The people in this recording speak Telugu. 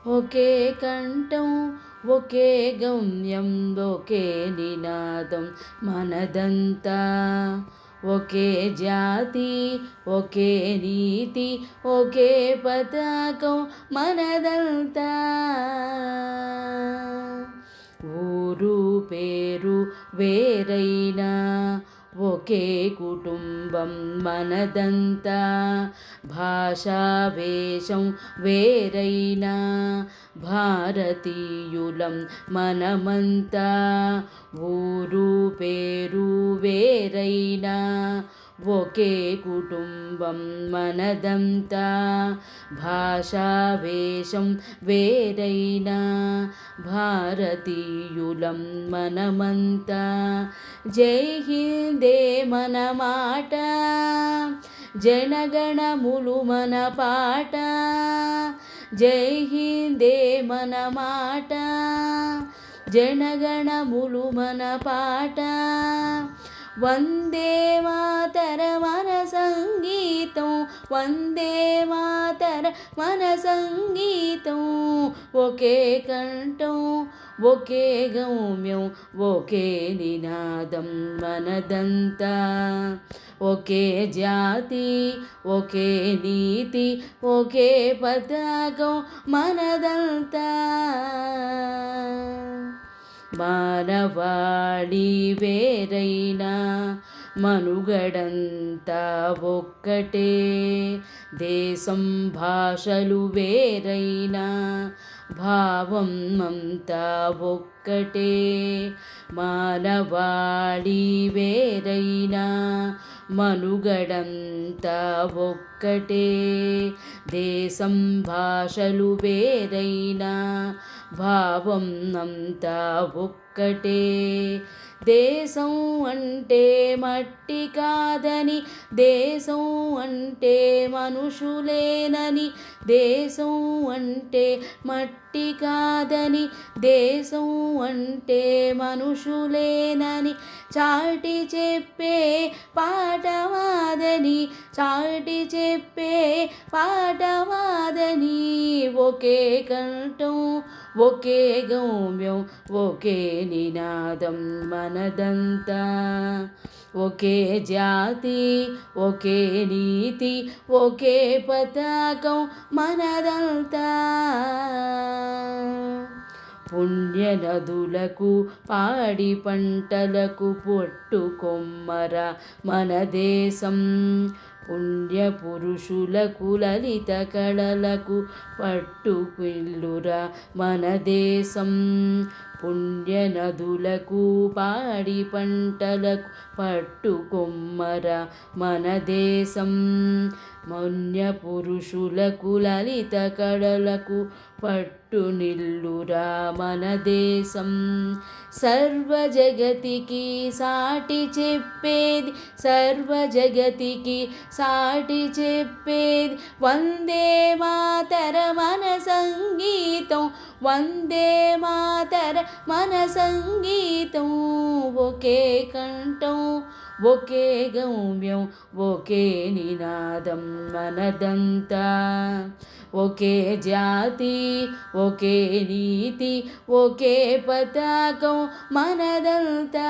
ఒకే కంఠం ఒకే గమ్యం ఒకే నినాదం మనదంతా. ఒకే జాతి ఒకే నీతి ఒకే పతాకం మనదంతా. ఊరు పేరు వేరైనా ఒకే కుటుంబం మనదంతా. భాషా వేషం వేరైనా భారతీయులం మనమంతా. ఊరు పేరు వేరైనా ఒకే కుటుంబం మనదంతా. భాషా వేషం వేరైనా భారతీయులం మనమంతా. జై హిందే మన మాట, జనగణములు మన పాట. జై హిందే మన మాట, జనగణములు మన పాట. వందే మాతర మన సంగీతం, వందే మాతర మన సంగీతం. ఒకే కంఠం ఒకే గమ్యం ఒకే నినాదం మనదంతా. ఒకే జాతి ఒకే నీతి ఒకే పతాకం మనదంతా. మానవాళి వేరైనా మనుగడంతా ఒక్కటే. దేశం భాషలు వేరైనా భావం అంతా ఒక్కటే. మానవాళి వేరైనా మనుగడంతా ఒక్కటే. దేశం భాషలు వేరైనా భావం అంతా ఒక్కటే. దేశం అంటే మట్టి కాదని, దేశం అంటే మనుషులేనని. దేశం అంటే మట్టి కాదని, దేశం అంటే మనుషులేనని చాటి చెప్పే పాఠమాదని, చాటి చెప్పే పాఠమాదని. ఒకే కంఠం ఒకే గమ్యం ఒకే నినాదం మనదంతా. ఒకే జాతి ఒకే నీతి ఒకే పతాకం మనదంతా. పుణ్యనదులకు పాడి పంటలకు పొట్టు కొమ్మర మన దేశం. పుణ్యపురుషులకు లలిత కళలకు పట్టుపిల్లురా మన దేశం. పుణ్యనదులకు పాడి పంటలకు పట్టుకొమ్మర మన దేశం. పుణ్యపురుషులకు లలిత కళలకు పట్టునిల్లురా మన దేశం. సర్వజగతికి సాటి చెప్పేది, సర్వజగతికి సాటి చెప్పేది వందే మాతర మన సంగీతం. వందే మాతర మన సంగీతం. ఒకే కంఠం ఒకే గమ్యం ఒకే నినాదం మనదంతా. ఒకే జాతి ఒకే నీతి ఒకే పతాకం మనదంతా.